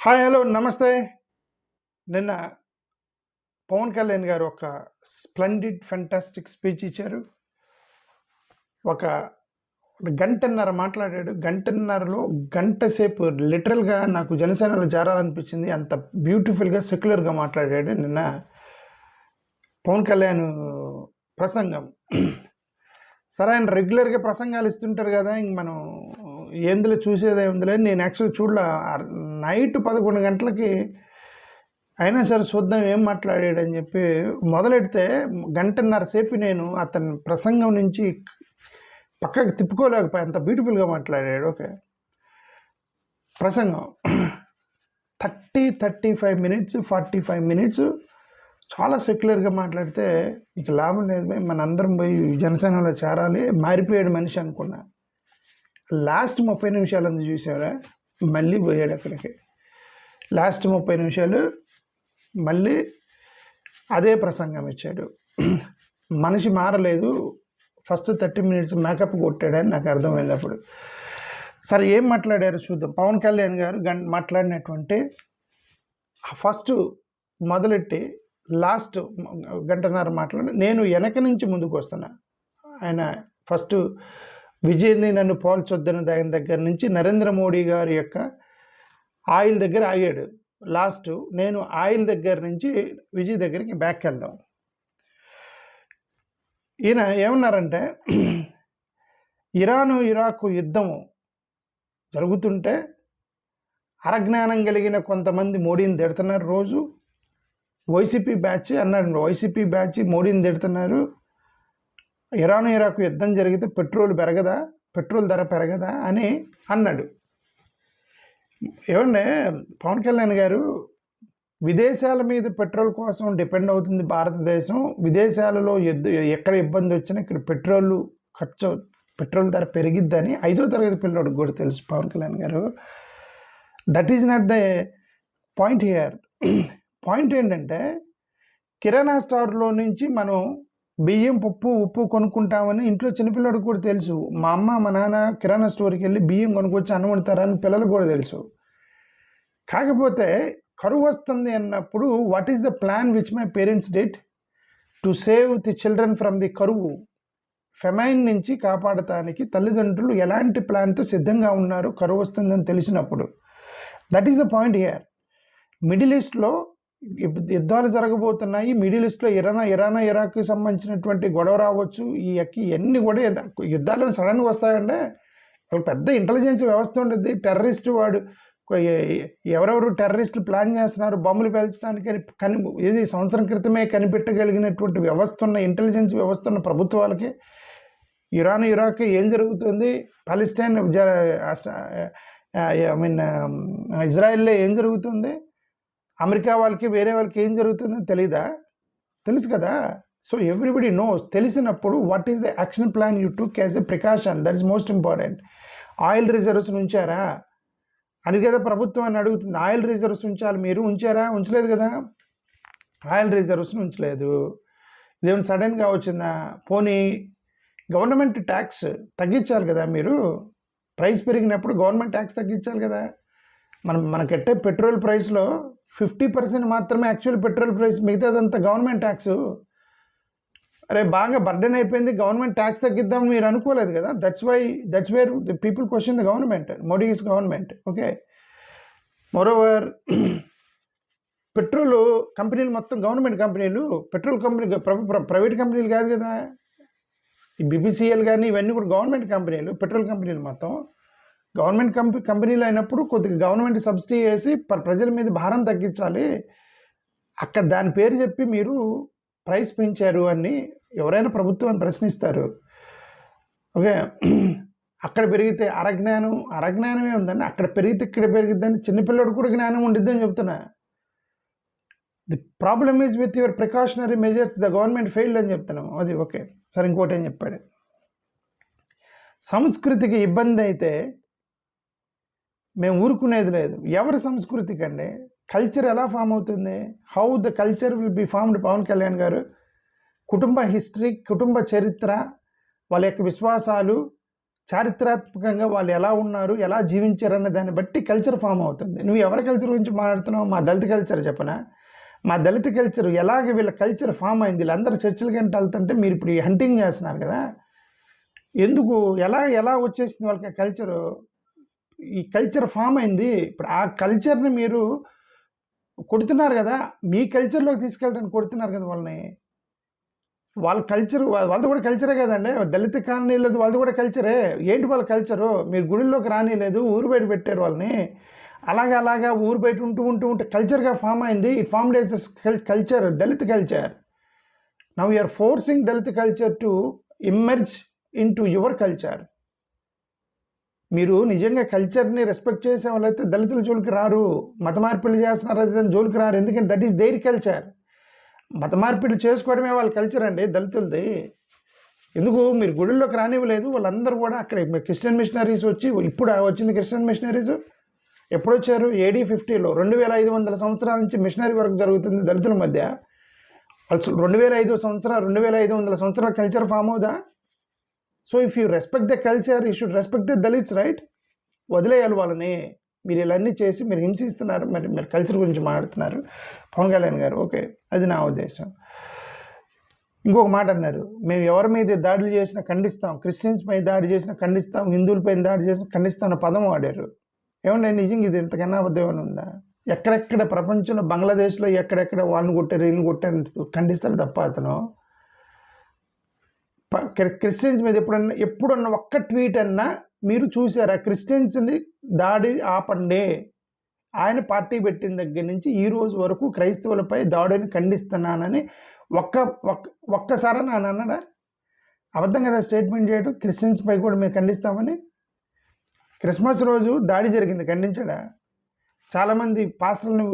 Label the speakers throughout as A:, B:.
A: Hi hello నమస్తే. నిన్న పవన్ కళ్యాణ్ గారు ఒక స్ప్లెండిడ్ ఫెంటాస్టిక్ స్పీచ్ ఇచ్చారు. ఒక గంటన్నర మాట్లాడాడు. గంటన్నరలో గంట సేపు లిటరల్గా నాకు జనసేనలో చేరాలనిపించింది. అంత బ్యూటిఫుల్గా సెక్యులర్గా మాట్లాడాడు నిన్న పవన్ కళ్యాణ్ ప్రసంగం. సరే, ఆయన రెగ్యులర్గా ప్రసంగాలు ఇస్తుంటారు కదా, ఇంక మనం ఏందులో చూసేదే ఉందిలే. నేను యాక్చువల్ చూడలే. నైట్ 11 గంటలకి అయినా సరే చూద్దాం ఏం మాట్లాడాడని చెప్పి మొదలెడితే గంటన్నర సేపు నేను అతని ప్రసంగం నుంచి పక్కకు తిప్పుకోలేకపోయా. అంత బ్యూటిఫుల్గా మాట్లాడాడు. ఓకే, ప్రసంగం 35 మినిట్స్ 45 మినిట్స్ చాలా సెక్యులర్గా మాట్లాడితే ఇక లాభం లేదు. మనందరం పోయి జనసేనలో చేరాలి, మారిపోయాడు మనిషి అనుకున్నా. లాస్ట్ 30 నిమిషాలు అందు చూసారా, మళ్ళీ పోయాడు అక్కడికి. లాస్ట్ 30 నిమిషాలు మళ్ళీ అదే ప్రసంగం ఇచ్చాడు. మనిషి మారలేదు. ఫస్ట్ 30 మినిట్స్ మేకప్ కొట్టాడని నాకు అర్థమైంది అప్పుడు. సరే, ఏం మాట్లాడారు చూద్దాం. పవన్ కళ్యాణ్ గారు మాట్లాడినటువంటి ఫస్ట్ మొదలెట్టి లాస్ట్ గంటన్నర మాట్లాడి నేను వెనక నుంచి ముందుకు వస్తున్నా. ఆయన ఫస్ట్ విజయ్ని నన్ను పోల్చొద్దని దాని దగ్గర నుంచి నరేంద్ర మోడీ గారి యొక్క ఆయిల్ దగ్గర ఆగాడు. లాస్ట్ నేను ఆయిల్ దగ్గర నుంచి విజయ్ దగ్గరికి బ్యాక్ వెళ్దాం. ఈయన ఏమన్నారంటే, ఇరాకు యుద్ధము జరుగుతుంటే అరజ్ఞానం కలిగిన కొంతమంది మోడీని తిడుతున్నారు. రోజు వైసీపీ బ్యాచ్ అన్నాడు. వైసీపీ బ్యాచ్ మోడీని తిడుతున్నారు. ఇరాకు యుద్ధం జరిగితే పెట్రోల్ ధర పెరగదా అని అన్నాడు. ఏమంటే పవన్ కళ్యాణ్ గారు, విదేశాల మీద పెట్రోల్ కోసం డిపెండ్ అవుతుంది భారతదేశం. విదేశాలలో ఎక్కడ ఇబ్బంది వచ్చినా ఇక్కడ పెట్రోల్ ధర పెరిగిద్దని 5వ తరగతి పిల్లవాడికి కూడా తెలుసు పవన్ కళ్యాణ్ గారు. That is not the point here. Point ఏంటంటే, కిరాణా స్టోర్లో నుంచి మనం బియ్యం, పప్పు, ఉప్పు కొనుక్కుంటామని ఇంట్లో చిన్నపిల్లడికి కూడా తెలుసు. మా అమ్మ మా నాన్న కిరాణా స్టోర్కి వెళ్ళి బియ్యం కొనుక్కొచ్చి అన్నం వండుతారని పిల్లలకు కూడా తెలుసు. కాకపోతే కరువు వస్తుంది అన్నప్పుడు what is the plan which my parents did to save the children from the కరువు, ఫెమైన్ నుంచి కాపాడటానికి తల్లిదండ్రులు ఎలాంటి ప్లాన్తో సిద్ధంగా ఉన్నారు కరువు వస్తుందని తెలిసినప్పుడు. That is the point here. Middle ఈస్ట్లో యుద్ధాలు జరగబోతున్నాయి. మిడిల్ ఈస్ట్లో ఇరాక్కి సంబంధించినటువంటి గొడవ రావచ్చు. ఇవన్నీ కూడా యుద్ధాలు సడన్గా వస్తాయంటే పెద్ద ఇంటెలిజెన్స్ వ్యవస్థ ఉండేది. టెర్రరిస్ట్ వాడు ఎవరెవరు టెర్రరిస్టులు ప్లాన్ చేస్తున్నారు బాంబులు పేల్చడానికి ఇది సంవత్సరం క్రితమే కనిపెట్టగలిగినటువంటి వ్యవస్థ ఉన్న, ఇంటెలిజెన్స్ వ్యవస్థ ఉన్న ప్రభుత్వాలకి ఇరాక్ ఏం జరుగుతుంది, పాలెస్తీన్ ఇజ్రాయెల్లో ఏం జరుగుతుంది, అమెరికా వాళ్ళకి వేరే వాళ్ళకి ఏం జరుగుతుందో తెలుసు కదా. So everybody knows. తెలిసినప్పుడు what is the action plan you took as a precaution, that is most important. Oil reserves ఉంచారా అది కదా ప్రభుత్వం అని అడుగుతుంది. ఆయిల్ రిజర్వ్స్ ఉంచాలి, మీరు ఉంచారా? ఉంచలేదు కదా. ఆయిల్ రిజర్వ్స్ని ఉంచలేదు. ఇదేమైనా సడన్గా వచ్చిందా? పోనీ గవర్నమెంట్ ట్యాక్స్ తగ్గించాలి కదా. మీరు ప్రైస్ పెరిగినప్పుడు గవర్నమెంట్ ట్యాక్స్ తగ్గించాలి కదా. మనకు కట్టే పెట్రోల్ ప్రైస్లో 50% మాత్రమే యాక్చువల్ పెట్రోల్ ప్రైస్, మిగతాదంతా గవర్నమెంట్ ట్యాక్స్. అరే బాగా బర్డెన్ అయిపోయింది, గవర్నమెంట్ ట్యాక్స్ తగ్గిద్దామని మీరు అనుకోలేదు కదా. That's where the people question the government, Modi is government. Okay, moreover petrol కంపెనీలు మొత్తం గవర్నమెంట్ కంపెనీలు. పెట్రోల్ కంపెనీ ప్రైవేట్ కంపెనీలు కాదు కదా. ఈ బీపీసీఎల్ కానీ ఇవన్నీ కూడా గవర్నమెంట్ కంపెనీలు. పెట్రోల్ కంపెనీలు మొత్తం గవర్నమెంట్ కంపెనీలు అయినప్పుడు కొద్దిగా గవర్నమెంట్ సబ్సిడీ వేసి ప్రజల మీద భారం తగ్గించాలి. అక్కడ దాని పేరు చెప్పి మీరు ప్రైస్ పెంచారు అని ఎవరైనా ప్రభుత్వాన్ని ప్రశ్నిస్తారు. ఓకే, అక్కడ పెరిగితే అరజ్ఞానమే ఉందండి. అక్కడ పెరిగితే ఇక్కడ పెరిగిద్దని చిన్నపిల్లడు కూడా జ్ఞానం ఉండిద్దని చెప్తున్నా. The problem is with your precautionary measures, the government failed అని చెప్తున్నాము. అది ఓకే. సరే, ఇంకోటి ఏం చెప్పాడు, సంస్కృతికి ఇబ్బంది అయితే మేము ఊరుకునేది లేదు. ఎవరి సంస్కృతికి అండి? కల్చర్ ఎలా ఫామ్ అవుతుంది? How the culture will be formed? Pawan Kalyan garu కుటుంబ హిస్టరీ, కుటుంబ చరిత్ర, వాళ్ళ యొక్క విశ్వాసాలు, చారిత్రాత్మకంగా వాళ్ళు ఎలా ఉన్నారు, ఎలా జీవించారన్న దాన్ని బట్టి కల్చర్ ఫామ్ అవుతుంది. నువ్వు ఎవరి కల్చర్ గురించి మాట్లాడుతున్నావు? మా దళిత కల్చర్ చెప్పనా? మా దళిత కల్చర్ ఎలాగ వీళ్ళ కల్చర్ ఫామ్ అయింది? వీళ్ళందరూ చర్చిల గంట వెళ్తుంటే మీరు ఇప్పుడు ఈ హంటింగ్ చేస్తున్నారు కదా, ఎందుకు ఎలా వచ్చేసింది వాళ్ళకి ఆ కల్చరు? ఈ కల్చర్ ఫామ్ అయింది. ఇప్పుడు ఆ కల్చర్ని మీరు కొడుతున్నారు కదా, మీ కల్చర్లోకి తీసుకెళ్ళడానికి కొడుతున్నారు కదా వాళ్ళని. వాళ్ళ కల్చర్ వాళ్ళది కూడా కల్చరే కదండి. దళిత కాలనీలేదు వాళ్ళది కూడా కల్చరే. ఏంటి వాళ్ళ కల్చరు? మీరు గుడిలోకి రానిలేదు, ఊరు బయట పెట్టారు వాళ్ళని. అలాగా ఊరు బయట ఉంటూ కల్చర్గా ఫామ్ అయింది. It formed as culture, Dalit culture. Now you are forcing Dalit culture to immerge into your culture. మీరు నిజంగా కల్చర్ని రెస్పెక్ట్ చేసే వాళ్ళైతే దళితుల జోలికి రారు. మత మార్పిడి చేస్తున్నారు అయితే జోలికి రారు. ఎందుకంటే దట్ ఈస్ దేర్ కల్చర్. మత మార్పిడి చేసుకోవడమే వాళ్ళ కల్చర్ అండి దళితులది. ఎందుకు మీరు గుడిలోకి రానివ్వలేదు? వాళ్ళందరూ కూడా అక్కడ క్రిస్టియన్ మిషనరీస్ వచ్చి, ఇప్పుడు వచ్చింది క్రిస్టియన్ మిషనరీస్ ఎప్పుడు వచ్చారు? AD 50లో 2500 సంవత్సరాల నుంచి మిషనరీ వర్క్ జరుగుతుంది దళితుల మధ్య. 2500 సంవత్సరాల కల్చర్ ఫామ్ అవుదా? So if you respect the culture, you should respect the Dalits, right? వదిలేయాలి వాళ్ళని. మీరు ఇవన్నీ చేసి మీరు హింసిస్తున్నారు, మీరు కల్చర్ గురించి మాట్లాడుతున్నారు పవన్ కళ్యాణ్ గారు. ఓకే, అది నా ఉద్దేశం. ఇంకొక మాట అన్నారు, మేము ఎవరి మీద దాడులు చేసినా ఖండిస్తాం, క్రిస్టియన్స్ పై దాడి చేసినా ఖండిస్తాం, హిందువులపై దాడి చేసినా ఖండిస్తాం అన్న పదం వాడారు. ఏమంటే నిజంగా ఇది ఇంతకన్నా అబద్ధం ఉందా? ఎక్కడెక్కడ ప్రపంచంలో, బంగ్లాదేశ్లో ఎక్కడెక్కడ వాళ్ళని కొట్టారు, వీళ్ళని కొట్టారు ఖండిస్తారు తప్ప అతను క్రిస్టియన్స్ మీద ఎప్పుడన్నా ఒక్క ట్వీట్ అన్నా మీరు చూసారా? క్రిస్టియన్స్ని దాడి ఆపండి, ఆయన పార్టీ పెట్టిన దగ్గర నుంచి ఈ రోజు వరకు క్రైస్తవులపై దాడిని ఖండిస్తున్నానని ఒక్కసారి నాన్న అన్నాడా? అబద్ధం కదా స్టేట్మెంట్ చేయడం. క్రిస్టియన్స్పై కూడా మేము ఖండిస్తామని. క్రిస్మస్ రోజు దాడి జరిగింది, ఖండించాడా? చాలామంది పాస్టర్లను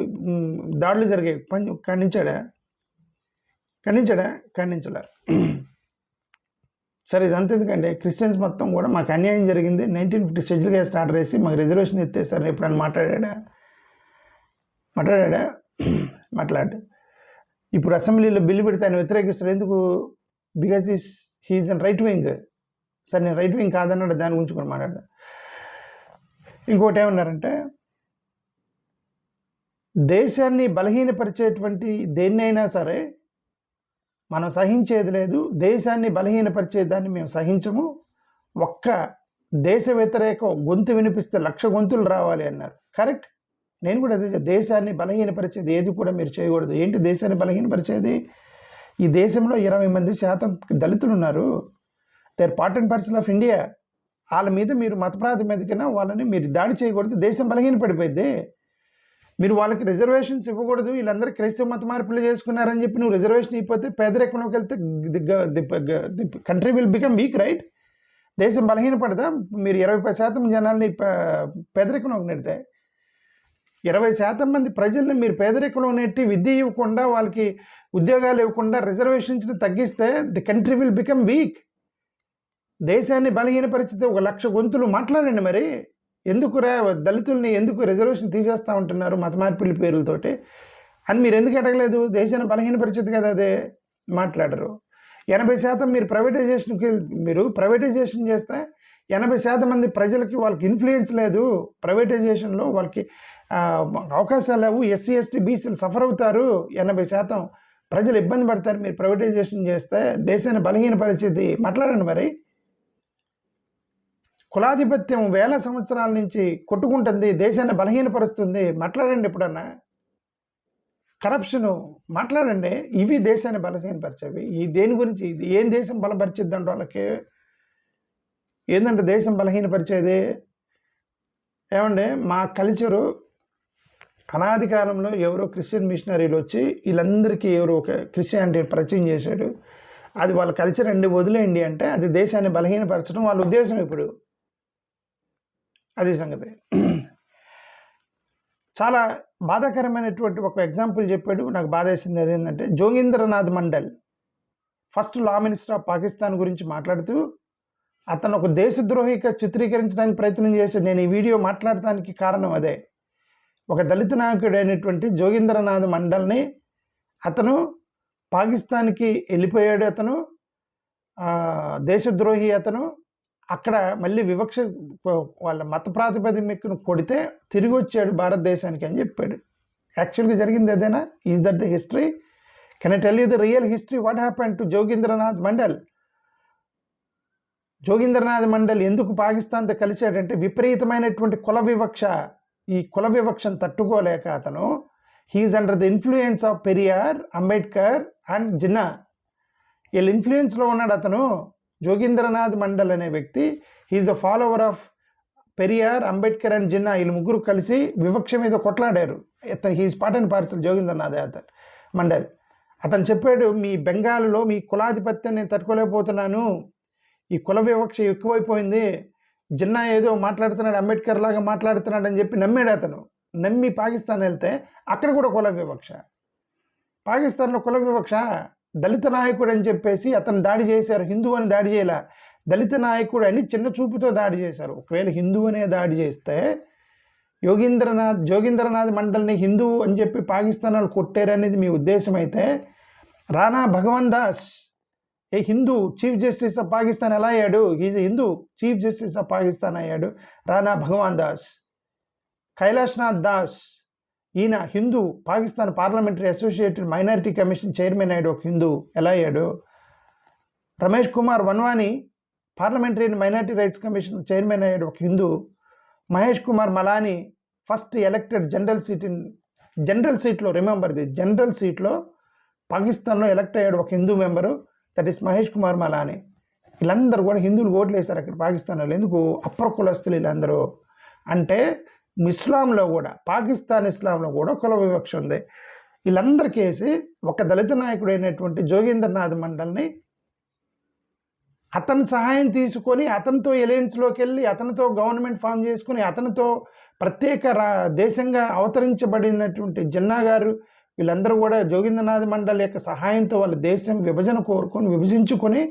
A: దాడులు జరిగాయి, ఖండించాడా? ఖండించలే. సరే, ఇదంతా ఎందుకంటే క్రిస్టియన్స్ మొత్తం కూడా మాకు అన్యాయం జరిగింది, 1950 షెడ్యూల్ కేసు ఆర్డర్ వేసి మాకు రిజర్వేషన్ ఎత్తేసారు ఎప్పుడన్నా మాట్లాడా? మాట్లాడు. ఇప్పుడు అసెంబ్లీలో బిల్లు పెడితే ఆయన వ్యతిరేకిస్తారు. ఎందుకు? Because he is on right wing. సరే, నేను రైట్ వింగ్ కాదన్నాడు, దాని గురించి కూడా మాట్లాడదా. ఇంకోటి ఏమన్నారంటే, దేశాన్ని బలహీనపరిచేటువంటి దేన్నైనా సరే మనం సహించేది లేదు, దేశాన్ని బలహీనపరిచేదాన్ని మేము సహించము, ఒక్క దేశ వ్యతిరేక గొంతు వినిపిస్తే 1,00,000 గొంతులు రావాలి అన్నారు. కరెక్ట్. నేను కూడా అదే, దేశాన్ని బలహీనపరిచేది ఏది కూడా మీరు చేయకూడదు. ఏంటి దేశాన్ని బలహీనపరిచేది? ఈ దేశంలో 20% దళితులు ఉన్నారు. They are part and parcel of India. వాళ్ళ మీద మీరు మత ప్రాతిపదికన వాళ్ళని మీరు దాడి చేయకూడదు, దేశం బలహీనపడిపోయింది. మీరు వాళ్ళకి రిజర్వేషన్స్ ఇవ్వకూడదు. వీళ్ళందరూ క్రైస్తవ మత మార్పులు చేసుకున్నారని చెప్పి నువ్వు రిజర్వేషన్ ఇవ్వకపోతే పేదరికంలోకి వెళ్తే the country will become weak, right? దేశం బలహీనపడదా? మీరు 20% జనాల్ని పేదరికంలోకి నెడితే, 20% మంది ప్రజల్ని మీరు పేదరికంలో నెట్టి విద్య ఇవ్వకుండా, వాళ్ళకి ఉద్యోగాలు ఇవ్వకుండా, రిజర్వేషన్స్ని తగ్గిస్తే the country will become weak. దేశాన్ని బలహీనపరిచితే 1,00,000 గొంతులు మాట్లాడండి. మరి ఎందుకురా దళితుల్ని ఎందుకు రిజర్వేషన్ తీసేస్తూ ఉంటున్నారు మత మార్పిడి పేర్లతోటి అని మీరు ఎందుకు అడగలేదు? దేశాన్ని బలహీనపరిచేది కదా, అదే మాట్లాడరు. 80% మీరు ప్రైవేటైజేషన్ చేస్తే 80% మంది ప్రజలకి వాళ్ళకి ఇన్ఫ్లుయెన్స్ లేదు, ప్రైవేటైజేషన్లో వాళ్ళకి అవకాశాలు లేవు, SC ST BCలు సఫర్ అవుతారు, 80% ప్రజలు ఇబ్బంది పడతారు మీరు ప్రైవేటైజేషన్ చేస్తే, దేశాన్ని బలహీనపరిచేది మాట్లాడండి. మరి కులాధిపత్యం 1000 సంవత్సరాల నుంచి కొట్టుకుంటుంది, దేశాన్ని బలహీనపరుస్తుంది, మాట్లాడండి. ఎప్పుడన్నా కరప్షను మాట్లాడండి. ఇవి దేశాన్ని బలహీనపరిచేవి. ఈ దేని గురించి, ఇది ఏం దేశం బలపరిచిద్దంటే వాళ్ళకి ఏంటంటే దేశం బలహీనపరిచేది ఏమంటే మా కల్చరు అనాది కాలంలో ఎవరో క్రిస్టియన్ మిషనరీలు వచ్చి వీళ్ళందరికీ ఎవరో ఒక క్రిస్టియానిటీ పరిచయం చేశాడు, అది వాళ్ళ కల్చర్ అండి, వదిలేయండి అంటే అది దేశాన్ని బలహీనపరచడం వాళ్ళ ఉద్దేశం. ఇప్పుడు అది సంగతి. చాలా బాధాకరమైనటువంటి ఒక ఎగ్జాంపుల్ చెప్పాడు, నాకు బాధ వేసింది. అదేంటంటే Jogendranath Mandal first law minister of Pakistan గురించి మాట్లాడుతూ అతను ఒక దేశద్రోహిగా చిత్రీకరించడానికి ప్రయత్నం చేశాడు. నేను ఈ వీడియో మాట్లాడటానికి కారణం అదే. ఒక దళిత నాయకుడు అయినటువంటి జోగేంద్రనాథ్ మండల్ని అతను పాకిస్తాన్కి వెళ్ళిపోయాడు, అతను దేశద్రోహి, అతను అక్కడ మళ్ళీ వివక్ష వాళ్ళ మత ప్రాతిపదికను కొడితే తిరిగి వచ్చాడు భారతదేశానికి అని చెప్పాడు. యాక్చువల్గా జరిగింది ఏదైనా? Is that the history? Can I tell you the real history? What happen to Jogindranath Mandal? Jogindranath Mandal ఎందుకు పాకిస్తాన్తో కలిశాడంటే విపరీతమైనటువంటి కుల వివక్ష. ఈ కుల వివక్షను తట్టుకోలేక అతను he's under the influence of Periyar, Ambedkar and Jinnah. వీళ్ళ ఇన్ఫ్లుయెన్స్లో ఉన్నాడు అతను. జోగీంద్రనాథ్ మండల్ అనే వ్యక్తి he's the follower of Periyar, Ambedkar and Jinnah. వీళ్ళు ముగ్గురు కలిసి వివక్ష మీద కొట్లాడారు. అతను he's part and parcel Jogindranath Mandal. అతను చెప్పాడు, మీ బెంగాల్లో మీ కులాధిపత్యం నేను తట్టుకోలేకపోతున్నాను, ఈ కుల వివక్ష ఎక్కువైపోయింది, జిన్నా ఏదో మాట్లాడుతున్నాడు, అంబేద్కర్ లాగా మాట్లాడుతున్నాడు అని చెప్పి నమ్మాడు అతను. నమ్మి పాకిస్తాన్ వెళ్తే అక్కడ కూడా కుల వివక్ష. పాకిస్తాన్లో కుల వివక్ష. దళిత నాయకుడు అని చెప్పేసి అతను దాడి చేశారు. హిందూ అని దాడి చేయాల, దళిత నాయకుడు అని చిన్న చూపుతో దాడి చేశారు. ఒకవేళ హిందూ అనే దాడి చేస్తే జోగీంద్రనాథ్ మండల్ని హిందూ అని చెప్పి పాకిస్తాన్ వాళ్ళు కొట్టారనేది మీ ఉద్దేశం అయితే, Rana Bhagwan Das a Hindu chief justice of Pakistan ఎలా అయ్యాడు? Is Hindu chief justice of Pakistan అయ్యాడు రాణా భగవాన్ దాస్. కైలాష్నాథ్ దాస్ ఈయన Hindu, Pakistan parliamentary associated minority commission chairman అయ్యాడు ఒక హిందూ, ఎలా అయ్యాడు? రమేష్ కుమార్ వన్వానీ parliamentary and minority rights commission chairman అయ్యాడు ఒక Hindu. Mahesh Kumar Malani first elected general సీట్లో, రిమెంబర్ ది జనరల్ సీట్లో పాకిస్తాన్లో ఎలక్ట్ అయ్యాడు ఒక Hindu member, that is Mahesh Kumar Malani. వీళ్ళందరూ కూడా హిందువులు ఓట్లు వేశారు అక్కడ పాకిస్తాన్లో. ఎందుకు? అప్పర్ కులస్తులు వీళ్ళందరూ. అంటే ఇస్లాంలో కూడా, పాకిస్తాన్ ఇస్లాంలో కూడా కుల వివక్ష ఉంది. వీళ్ళందరికీ వేసి ఒక దళిత నాయకుడు అయినటువంటి జోగీంద్రనాథ్ మండల్ని అతని సహాయం తీసుకొని అతనితో ఎలయన్స్లోకి వెళ్ళి అతనితో గవర్నమెంట్ ఫామ్ చేసుకుని అతనితో ప్రత్యేక దేశంగా అవతరించబడినటువంటి జిన్నా గారు వీళ్ళందరూ కూడా జోగీంద్రనాథ్ మండల్ యొక్క సహాయంతో వాళ్ళ దేశం విభజించుకొని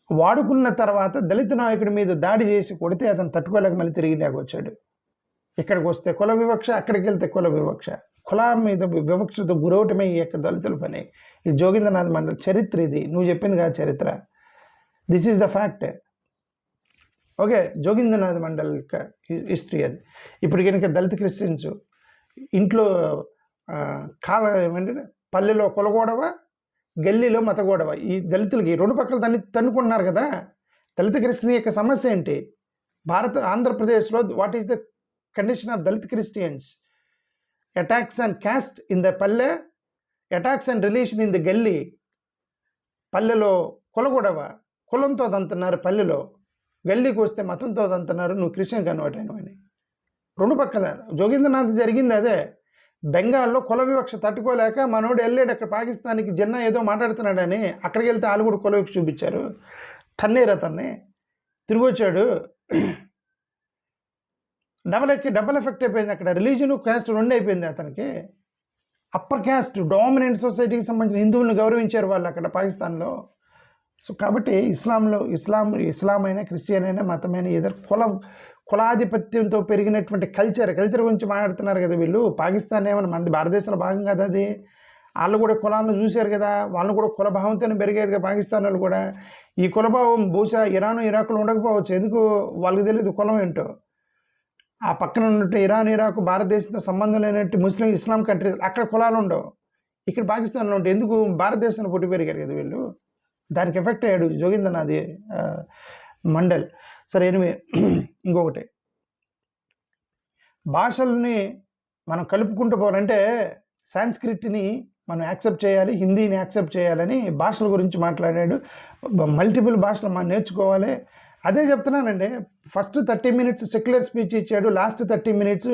A: వాడుకున్న తర్వాత దళిత నాయకుడి మీద దాడి చేసి కొడితే అతను తట్టుకోలేక మళ్ళీ తిరిగి వచ్చాడు. ఇక్కడికి వస్తే కుల వివక్ష, అక్కడికి వెళ్తే కుల వివక్ష. కులం మీద వివక్షతో గురవటమే ఈ యొక్క దళితుల పని. ఈ జోగీంద్రనాథ్ మండల్ చరిత్ర ఇది, నువ్వు చెప్పింది కాదు చరిత్ర. This is the fact. Okay, Jogindranath Mandal history అది. ఇప్పుడు కనుక దళిత క్రిస్టియన్స్ ఇంట్లో ఏమంటే పల్లెలో కుల గొడవ, గల్లీలో మత గొడవ. ఈ దళితులకి రెండు పక్కల తన్నుకుంటున్నారు కదా. దళిత క్రిస్టియన్ యొక్క సమస్య ఏంటి? ఆంధ్రప్రదేశ్లో what is the condition of Dalit Christians? Attacks and caste in the palle, attacks and relation in the galli. పల్లెలో కుల గొడవ, కులంతో దంతున్నారు పల్లెలో, గల్లీకి వస్తే మతంతో దంతున్నారు, నువ్వు క్రిస్టియన్ కన్వర్ట్ అయినవని. రెండు పక్కల జోగీంద్రనాథ్ జరిగింది అదే. బెంగాల్లో కుల వివక్ష తట్టుకోలేక మనోడు వెళ్ళాడు అక్కడ పాకిస్తాన్కి, జిన్నా ఏదో మాట్లాడుతున్నాడని. అక్కడికి వెళ్తే వాళ్ళు కూడా కుల వివక్ష చూపించారు, తన్నేరు అతన్ని, తిరిగి వచ్చాడు. డబల్ ఎఫెక్ట్ అయిపోయింది అక్కడ. రిలీజన్, క్యాస్ట్ రెండు అయిపోయింది అతనికి. అప్పర్ క్యాస్ట్ డామినెంట్ సొసైటీకి సంబంధించిన హిందువులను గౌరవించారు వాళ్ళు అక్కడ పాకిస్తాన్లో. సో కాబట్టి ఇస్లాం అయినా క్రిస్టియన్ అయినా మతమైన ఏదో కులాధిపత్యంతో పెరిగినటువంటి కల్చర్ గురించి మాట్లాడుతున్నారు కదా వీళ్ళు. పాకిస్తాన్ ఏమన్నా మంది భారతదేశంలో భాగం కదా అది. వాళ్ళు కూడా కులాలను చూశారు కదా, వాళ్ళు కూడా కులభావంతోనే పెరిగారు కదా పాకిస్తాన్ వాళ్ళు కూడా. ఈ కులభావం బహుశా ఇరాక్లో ఉండకపోవచ్చు, ఎందుకు వాళ్ళకి తెలియదు కులం ఏంటో. ఆ పక్కన ఉన్నట్టు ఇరాక్ భారతదేశంతో సంబంధం లేనట్టు ముస్లిం ఇస్లాం కంట్రీస్ అక్కడ కులాలు ఉండవు. ఇక్కడ పాకిస్తాన్లో ఉంటే ఎందుకు? భారతదేశంలో పుట్టి పెరిగారు కదా వీళ్ళు. దానికి ఎఫెక్ట్ అయ్యాడు జోగీంద్రనాథ్ మండల్. సరే, ఎనివే, ఇంకొకటి, భాషల్ని మనం కలుపుకుంటూ పోవాలంటే సాంస్క్రిట్ని మనం యాక్సెప్ట్ చేయాలి, హిందీని యాక్సెప్ట్ చేయాలని భాషల గురించి మాట్లాడాడు. మల్టిపుల్ భాషలు మనం నేర్చుకోవాలి. అదే చెప్తున్నానండి. ఫస్ట్ 30 minutes సెక్యులర్ స్పీచ్ ఇచ్చాడు, లాస్ట్ 30 minutes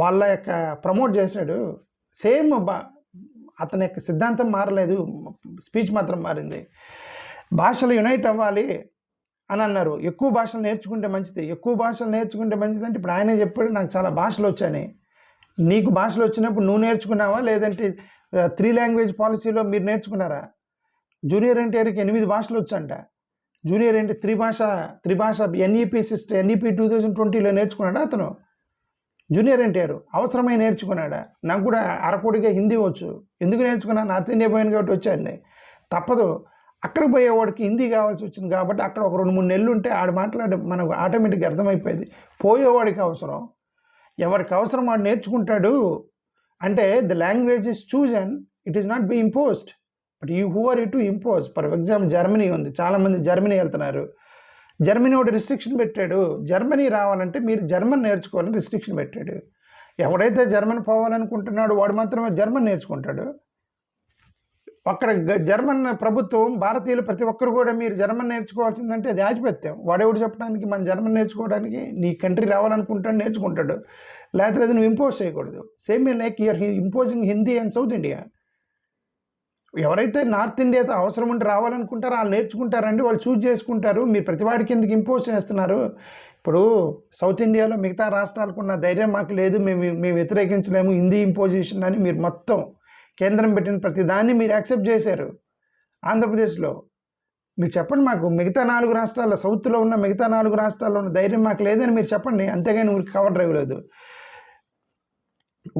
A: వాళ్ళ యొక్క ప్రమోట్ చేశాడు. సేమ్ అతని యొక్క సిద్ధాంతం మారలేదు, స్పీచ్ మాత్రం మారింది. భాషలు యునైట్ అవ్వాలి అని అన్నారు. ఎక్కువ భాషలు నేర్చుకుంటే మంచిది అంటే ఇప్పుడు ఆయనే చెప్పాడు నాకు చాలా భాషలు వచ్చాయని. నీకు భాషలు వచ్చినప్పుడు నువ్వు నేర్చుకున్నావా, లేదంటే 3 language పాలసీలో మీరు నేర్చుకున్నారా? జూనియర్ ఎన్టీఆర్కి 8 భాషలు వచ్చంట. జూనియర్ అంటే త్రిభాష ఎన్ఈపీ సిస్టమ్, ఎన్ఈపీ 2020లో నేర్చుకున్నాడా అతను? జూనియర్ ఎన్టీఆర్ అవసరమై నేర్చుకున్నాడా? నాకు కూడా అరకోడిగా హిందీ వచ్చు, ఎందుకు నేర్చుకున్నా? నార్త్ ఇండియా పోయాను కాబట్టి వచ్చాను, తప్పదు. అక్కడ పోయేవాడికి హిందీ కావాల్సి వచ్చింది కాబట్టి అక్కడ ఒక 2-3 నెలలు ఉంటే ఆడు మాట్లాడే మనకు ఆటోమేటిక్గా అర్థమైపోయేది. పోయేవాడికి అవసరం, ఎవరికి అవసరం వాడు నేర్చుకుంటాడు. అంటే the language is chosen, it is not be imposed, but you who are you to impose. For example Germany ఉంది, చాలామంది జర్మనీ వెళ్తున్నారు. జర్మనీ ఒకటి రిస్ట్రిక్షన్ పెట్టాడు, జర్మనీ రావాలంటే మీరు జర్మన్ నేర్చుకోవాలని రిస్ట్రిక్షన్ పెట్టాడు. ఎవడైతే జర్మన్ పోవాలనుకుంటున్నాడో వాడు మాత్రమే జర్మన్ నేర్చుకుంటాడు. అక్కడ జర్మన్ ప్రభుత్వం భారతీయులు ప్రతి ఒక్కరు కూడా మీరు జర్మన్ నేర్చుకోవాల్సిందంటే అది ఆధిపత్యం. వాడెవడు చెప్పడానికి మన జర్మన్ నేర్చుకోవడానికి? నీ కంట్రీ రావాలనుకుంటాడు, నేర్చుకుంటాడు, లేకపోతే నువ్వు ఇంపోజ్ చేయకూడదు. Same like you're imposing Hindi and South India. ఎవరైతే నార్త్ ఇండియాతో అవసరం ఉంటే రావాలనుకుంటారో వాళ్ళు నేర్చుకుంటారండి, వాళ్ళు చూజ్ చేసుకుంటారు. మీరు ప్రతివాడికి ఎందుకు ఇంపోజ్ చేస్తున్నారు? ఇప్పుడు సౌత్ ఇండియాలో మిగతా రాష్ట్రాలకు ఉన్న ధైర్యం మాకు లేదు, మేము వ్యతిరేకించలేము హిందీ ఇంపోజిషన్ అని మీరు మొత్తం కేంద్రం పెట్టిన ప్రతి దాన్ని మీరు యాక్సెప్ట్ చేశారు. ఆంధ్రప్రదేశ్లో మీరు చెప్పండి, మాకు మిగతా 4 రాష్ట్రాల్లో, సౌత్లో ఉన్న మిగతా 4 రాష్ట్రాల్లో ఉన్న ధైర్యం మాకు లేదని మీరు చెప్పండి. అంతేగాని ఊరికి కవర్ డ్రైవ్ లేదు.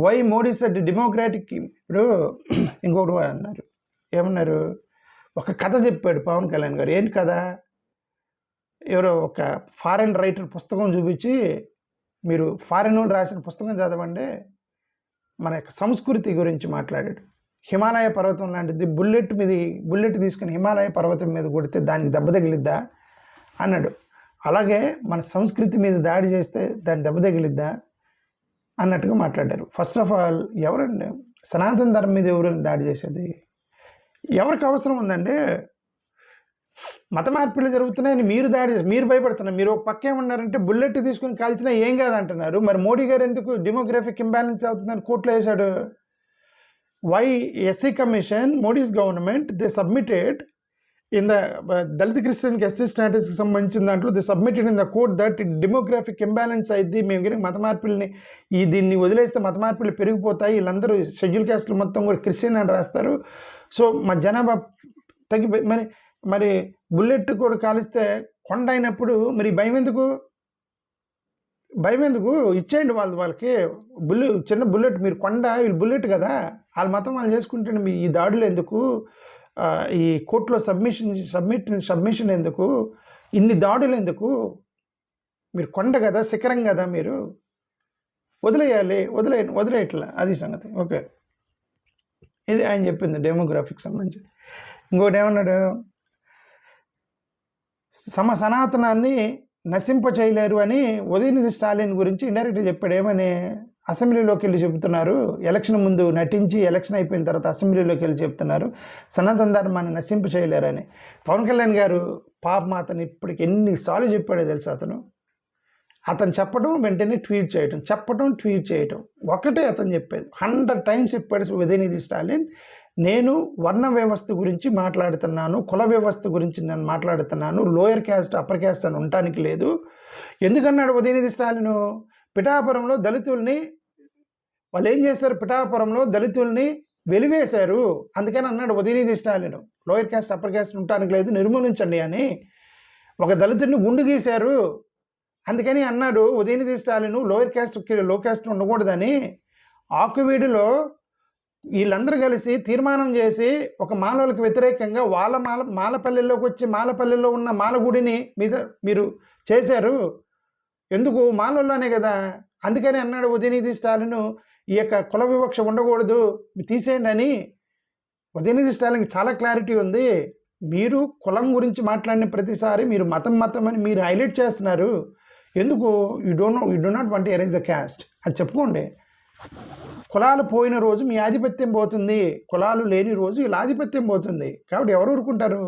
A: Why Modi said democratic. ఇప్పుడు ఇంకొకటి అన్నారు, ఏమన్నారు? ఒక కథ చెప్పాడు పవన్ కళ్యాణ్ గారు. ఏంటి కథ? ఎవరో ఒక ఫారెన్ రైటర్ పుస్తకం చూపించి, మీరు ఫారెన్ వాళ్ళు రాసిన పుస్తకం చదవండి, మన యొక్క సంస్కృతి గురించి మాట్లాడాడు. హిమాలయ పర్వతం లాంటిది, బుల్లెట్ తీసుకుని హిమాలయ పర్వతం మీద కొడితే దానికి దెబ్బ తగిలిద్దా అన్నాడు. అలాగే మన సంస్కృతి మీద దాడి చేస్తే దాని దెబ్బ తగిలిద్దా అన్నట్టుగా మాట్లాడారు. ఫస్ట్ ఆఫ్ ఆల్, ఎవరండి సనాతన ధర్మం మీద ఎవరైనా దాడి చేసేది? ఎవరికి అవసరం ఉందండి? మత మార్పిళ్ళు జరుగుతున్నాయని మీరు భయపడుతున్నారు. మీరు ఒక పక్క ఏమన్నారంటే బుల్లెట్ తీసుకుని కాల్చినా ఏం కాదంటున్నారు. మరి మోడీ గారు ఎందుకు డెమోగ్రఫిక్ ఇంబ్యాలెన్స్ అవుతుందని కోర్టులో వేశాడు? Why SC commission, Modi's government, they submitted in the Dalit క్రిస్టియన్కి ఎస్సీ స్టాటస్కి సంబంధించిన దాంట్లో they submitted in the court that demographic imbalance అయింది. మేము కనుక మత మార్పిల్ని దీన్ని వదిలేస్తే మత మార్పిళ్ళు పెరిగిపోతాయి, వీళ్ళందరూ షెడ్యూల్ క్యాస్ట్లు మొత్తం కూడా క్రిస్టియన్ అని రాస్తారు. సో మా జనాభా తగ్గిపోయి మరి బుల్లెట్ కూడా కాలిస్తే కొండ అయినప్పుడు మరి భయం ఎందుకు? ఇచ్చేయండి వాళ్ళకి చిన్న బుల్లెట్. మీరు కొండ, వీళ్ళు బుల్లెట్ కదా, వాళ్ళ మాత్రం వాళ్ళు చేసుకుంటే మీ ఈ దాడులు ఎందుకు? ఈ కోర్టులో సబ్మిషన్ ఎందుకు? ఇన్ని దాడులు ఎందుకు? మీరు కొండ కదా, శిఖరం కదా, మీరు వదిలేయట్లా. అది సంగతి. ఓకే, ఇది ఆయన చెప్పింది డెమోగ్రాఫిక్ సంబంధించి. ఇంకోటి ఏమన్నాడు? సనాతనాన్ని నశింప చేయలేరు అని ఉదయనిధి స్టాలిన్ గురించి ఇండైరెక్ట్గా చెప్పాడు. ఏమని? అసెంబ్లీలోకి వెళ్ళి చెబుతున్నారు, ఎలక్షన్ ముందు నటించి ఎలక్షన్ అయిపోయిన తర్వాత అసెంబ్లీలోకి వెళ్ళి చెప్తున్నారు సనాతన ధర్మాన్ని నశింప చేయలేరని. పవన్ కళ్యాణ్ గారు పాపం అతను ఇప్పటికి ఎన్నిసార్లు చెప్పాడో తెలుసా? అతను చెప్పడం వెంటనే ట్వీట్ చేయటం ఒకటే అతను చెప్పేది. 100 టైమ్స్ చెప్పాడు ఉదయనిధి స్టాలిన్, నేను వర్ణ వ్యవస్థ గురించి మాట్లాడుతున్నాను, కుల వ్యవస్థ గురించి నేను మాట్లాడుతున్నాను, లోయర్ క్యాస్ట్ అప్పర్ క్యాస్ట్ అని ఉండటానికి లేదు. ఎందుకన్నాడు ఉదయనిధి స్టాలిన్? పిఠాపురంలో దళితుల్ని వాళ్ళు ఏం చేశారు? పిఠాపురంలో దళితుల్ని వెలివేశారు, అందుకని అన్నాడు Udhayanidhi Stalin lower caste upper caste ఉండటానికి లేదు, నిర్మూలించండి అని. ఒక దళితుడిని గుండు గీశారు, అందుకని అన్నాడు ఉదయనిధి స్టాలిన్ లోయర్ క్యాస్ట్ లో క్యాస్ట్ ఉండకూడదని. ఆకువీడిలో వీళ్ళందరూ కలిసి తీర్మానం చేసి ఒక మాలలకు వ్యతిరేకంగా వాళ్ళ మాలపల్లెల్లోకి వచ్చి మాలపల్లెల్లో ఉన్న మాలగుడిని మీరు చేశారు. ఎందుకు? మాలల్లోనే కదా. అందుకని అన్నాడు ఉదయనిధి స్టాలిన్ ఈ యొక్క కుల వివక్ష ఉండకూడదు, తీసేయండి అని. ఉదయనిధి స్టాలిన్కి చాలా క్లారిటీ ఉంది. మీరు కులం గురించి మాట్లాడిన ప్రతిసారి మీరు మతం అని మీరు హైలైట్ చేస్తున్నారు. ఎందుకు? You do not want to erase the caste. అది చెప్పుకోండి. కులాలు పోయిన రోజు మీ ఆధిపత్యం పోతుంది, కులాలు లేని రోజు ఇలా ఆధిపత్యం పోతుంది. కాబట్టి ఎవరు ఊరుకుంటారు?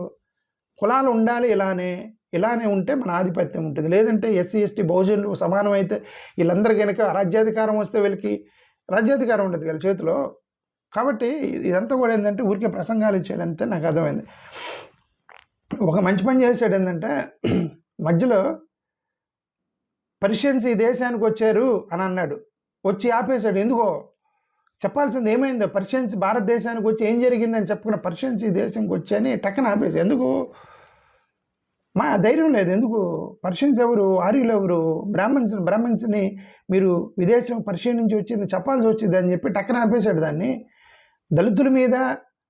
A: కులాలు ఉండాలి, ఇలానే ఉంటే మన ఆధిపత్యం ఉంటుంది. లేదంటే ఎస్సీ ఎస్టీ బహుజనులు సమానం అయితే వీళ్ళందరూ కనుక రాజ్యాధికారం వస్తే వీళ్ళకి రాజ్యాధికారం ఉంటుంది కదా చేతిలో. కాబట్టి ఇదంతా కూడా ఏంటంటే ఊరికే ప్రసంగాలు ఇచ్చాడంతే నాకు అర్థమైంది. ఒక మంచి పని చేశాడు ఏంటంటే మధ్యలో పర్షియన్స్ ఈ దేశానికి వచ్చారు అని అన్నాడు, వచ్చి ఆపేశాడు. ఎందుకో చెప్పాల్సింది ఏమైందో, పర్షియన్స్ భారతదేశానికి వచ్చి ఏం జరిగిందని చెప్పుకున్న పర్షియన్స్ ఈ దేశంకి వచ్చి టక్కన ఆపేసి. ఎందుకు? మా ధైర్యం లేదు. ఎందుకు? పర్షియన్స్ ఎవరు? ఆర్యులు ఎవరు? బ్రాహ్మణ్స్ని మీరు విదేశం పర్షియన్ నుంచి వచ్చింది చెప్పాల్సి వచ్చింది అని చెప్పి టక్కన ఆపేశాడు దాన్ని. దళితుల మీద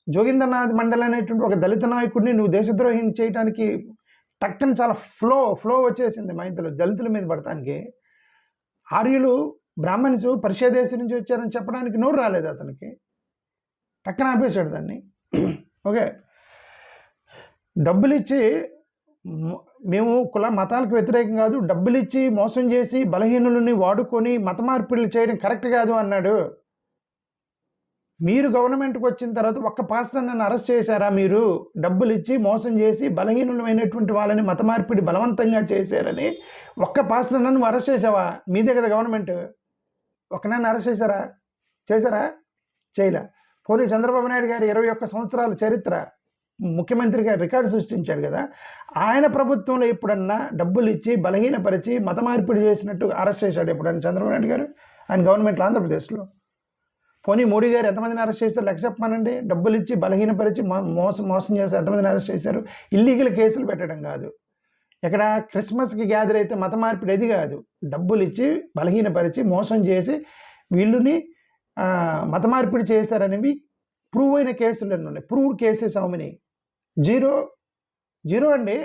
A: జోగింద్రనాథ్ మండల్ అనేటువంటి ఒక దళిత నాయకుడిని నువ్వు దేశద్రోహిని చేయడానికి టక్కని చాలా ఫ్లో వచ్చేసింది మా ఇంట్లో దళితుల మీద పడటానికి. ఆర్యులు బ్రాహ్మణ్స్ పర్షియా దేశం నుంచి వచ్చారని చెప్పడానికి నోరు రాలేదు అతనికి, టక్కన ఆపేశాడు దాన్ని. ఓకే, డబ్బులు ఇచ్చి మేము కుల మతాలకు వ్యతిరేకం కాదు, డబ్బులు ఇచ్చి మోసం చేసి బలహీనులని వాడుకొని మత మార్పిడులు చేయడం కరెక్ట్ కాదు అన్నాడు. మీరు గవర్నమెంట్కి వచ్చిన తర్వాత ఒక్క పాస్టర్ నన్ను అరెస్ట్ చేశారా? మీరు డబ్బులు ఇచ్చి మోసం చేసి బలహీనులమైనటువంటి వాళ్ళని మత మార్పిడి బలవంతంగా చేశారని ఒక్క పాస్టర్ నన్ను అరెస్ట్ చేసావా? మీదే కదా గవర్నమెంట్. ఒక్క నన్ను అరెస్ట్ చేశారా? చేయలే. పోనీ చంద్రబాబు నాయుడు గారు 21 సంవత్సరాల చరిత్ర ముఖ్యమంత్రిగా రికార్డు సృష్టించాడు కదా, ఆయన ప్రభుత్వంలో ఎప్పుడన్నా డబ్బులు ఇచ్చి బలహీనపరిచి మత మార్పిడి చేసినట్టు అరెస్ట్ చేశాడు ఎప్పుడన్నా చంద్రబాబు నాయుడు గారు ఆయన గవర్నమెంట్లో ఆంధ్రప్రదేశ్లో? పోనీ మోడీ గారు ఎంతమందిని అరెస్ట్ చేశారు లెక్క చెప్పమానండి. డబ్బులు ఇచ్చి బలహీనపరిచి మోసం చేశారు, ఎంతమందిని అరెస్ట్ చేశారు? ఇల్లీగల్ కేసులు పెట్టడం కాదు. ఇక్కడ క్రిస్మస్కి గ్యాదర్ అయితే మత మార్పిడి అది కాదు, డబ్బులు ఇచ్చి బలహీనపరిచి మోసం చేసి వీళ్ళని మత మార్పిడి చేశారనేవి ప్రూవ్ అయిన కేసులు ఎన్ని ఉన్నాయి? Proved cases how many? Zero అండి.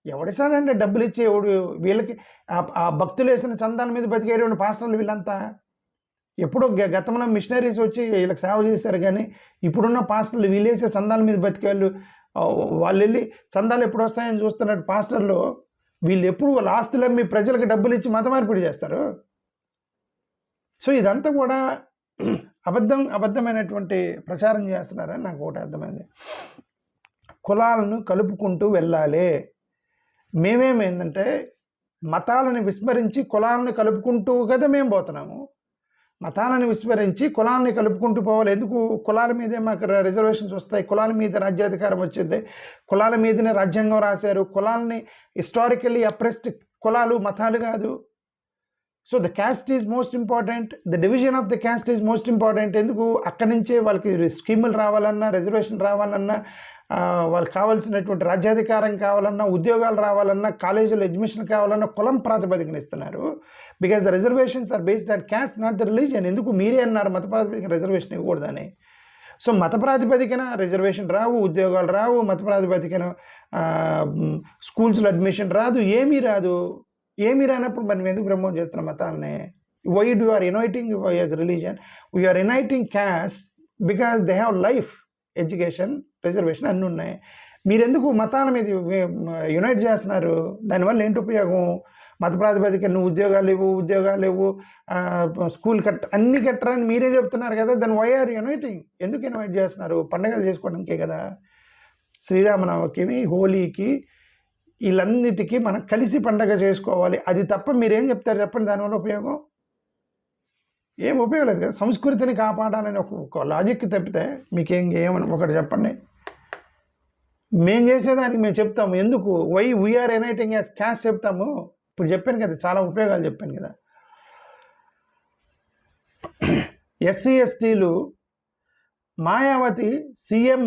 A: ఎవడిస్తాడండి డబ్బులు ఇచ్చి? ఎవడు వీళ్ళకి ఆ భక్తులు వేసిన చందాల మీద బతికేటువంటి పాస్టర్లు వీళ్ళంతా. ఎప్పుడో గతంలో మిషనరీస్ వచ్చి వీళ్ళకి సేవ చేశారు, కానీ ఇప్పుడున్న పాస్టర్లు వీళ్ళేసే చందాల మీద బతికేళ్ళు వాళ్ళు వెళ్ళి చందాలు ఎప్పుడు వస్తాయని చూస్తున్నట్టు పాస్టర్లు వీళ్ళు ఎప్పుడు వాళ్ళ ఆస్తులు అమ్మి ప్రజలకు డబ్బులు ఇచ్చి మత మార్పిడి చేస్తారు. సో ఇదంతా కూడా అబద్ధమైనటువంటి ప్రచారం చేస్తున్నారని నాకు ఒకటి అర్థమైంది. కులాలను కలుపుకుంటూ వెళ్ళాలి. మేమేమైందంటే మతాలను విస్మరించి కులాలను కలుపుకుంటూ కదా మేము పోతున్నాము. మతాలను విస్మరించి కులాలని కలుపుకుంటూ పోవాలి. ఎందుకు? కులాల మీదే మాకు రిజర్వేషన్స్ వస్తాయి, కులాల మీద రాజ్యాధికారం వచ్చింది, కులాల మీదనే రాజ్యాంగం రాశారు. కులాలని హిస్టారికల్లీ అప్రెస్డ్ కులాలు మతాలు కాదు. So the cast is most important, the division of the cast is most important. ఎందుకు? అక్కడి నుంచే వాళ్ళకి స్కీములు రావాలన్నా, రిజర్వేషన్ రావాలన్నా, వాళ్ళకి కావాల్సినటువంటి రాజ్యాధికారం కావాలన్నా, ఉద్యోగాలు రావాలన్నా, కాలేజీలో అడ్మిషన్ కావాలన్నా కులం ప్రాతిపదికన ఇస్తున్నారు. Because the reservations are based on caste, not the religion. ఎందుకు? మీరే అన్నారు మత ప్రాతిపదికన రిజర్వేషన్ ఇవ్వకూడదని. సో మత ప్రాతిపదికన రిజర్వేషన్ రావు, ఉద్యోగాలు రావు, మత ప్రాతిపదికన స్కూల్స్లో అడ్మిషన్ రాదు, ఏమీ రాదు. ఏమీ రానప్పుడు మనం ఎందుకు ప్రమోట్ చేస్తున్నాం మతాలని? Why do are uniting as religion? We are uniting caste because they have life, education, reservation అన్నీ ఉన్నాయి. మీరెందుకు మతాల మీద యునైట్ చేస్తున్నారు? దానివల్ల ఏంటి ఉపయోగం? మత ప్రాతిపదికన ఉద్యోగాలు ఇవ్వు, స్కూల్ అన్నీ కట్టరని మీరే చెప్తున్నారు కదా. దాని వై ఆర్ యునైటింగ్? ఎందుకు ఇన్వైట్ చేస్తున్నారు? పండుగలు చేసుకోవడానికే కదా. శ్రీరామనవమికి, హోలీకి, వీళ్ళన్నిటికీ మనం కలిసి పండగ చేసుకోవాలి. అది తప్ప మీరేం చెప్తారు చెప్పండి? దానివల్ల ఉపయోగం ఏం ఉపయోగం లేదు కదా. సంస్కృతిని కాపాడాలని ఒక లాజిక్ తప్పితే మీకేమని ఒకటి చెప్పండి. మేము చేసేదానికి మేము చెప్తాము. ఎందుకు? Why we're uniting as caste చెప్తాము. ఇప్పుడు చెప్పాను కదా, చాలా ఉపయోగాలు చెప్పాను కదా. ఎస్సీ ఎస్టీలు మాయావతి సీఎం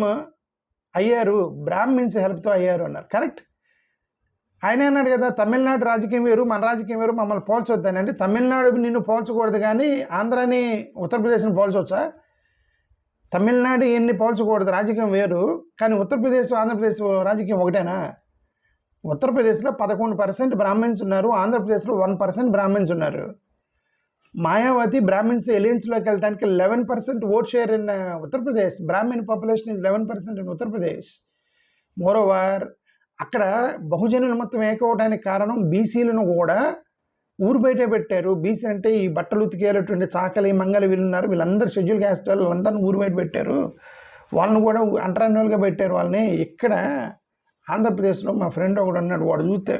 A: అయ్యారు, బ్రాహ్మిన్స్ హెల్ప్తో అయ్యారు అన్నారు. కరెక్ట్. ఆయన అన్నాడు కదా, తమిళనాడు రాజకీయం వేరు, మన రాజకీయం వేరు, మమ్మల్ని పోల్చొద్దని. అంటే తమిళనాడు నిన్ను పోల్చకూడదు, కానీ ఆంధ్రాని ఉత్తరప్రదేశ్ని పోల్చవచ్చా? తమిళనాడు ఎన్ని పోల్చకూడదు, రాజకీయం వేరు, కానీ ఉత్తరప్రదేశ్ ఆంధ్రప్రదేశ్ రాజకీయం ఒకటేనా? ఉత్తరప్రదేశ్లో 11% బ్రాహ్మణ్స్ ఉన్నారు, ఆంధ్రప్రదేశ్లో 1% బ్రాహ్మణ్స్ ఉన్నారు. మాయావతి బ్రాహ్మణ్స్ ఎలియన్స్లోకి వెళ్ళడానికి 11% vote share in Uttar Pradesh. Brahmin population is 11% in Uttar Pradesh. Moreover అక్కడ బహుజనులు మొత్తం ఏకవడానికి కారణం బీసీలను కూడా ఊరు బయటే పెట్టారు. బీసీ అంటే ఈ బట్టలు ఉతికేటటువంటి చాకలి, మంగలి వీళ్ళున్నారు, వీళ్ళందరూ షెడ్యూల్ క్యాస్ట్ వాళ్ళందరినీ ఊరు బయట పెట్టారు. వాళ్ళని కూడా అంటరానివాళ్ళుగా పెట్టారు వాళ్ళని. ఇక్కడ ఆంధ్రప్రదేశ్లో మా ఫ్రెండ్ ఒకడు ఉన్నాడు, వాడు చూస్తే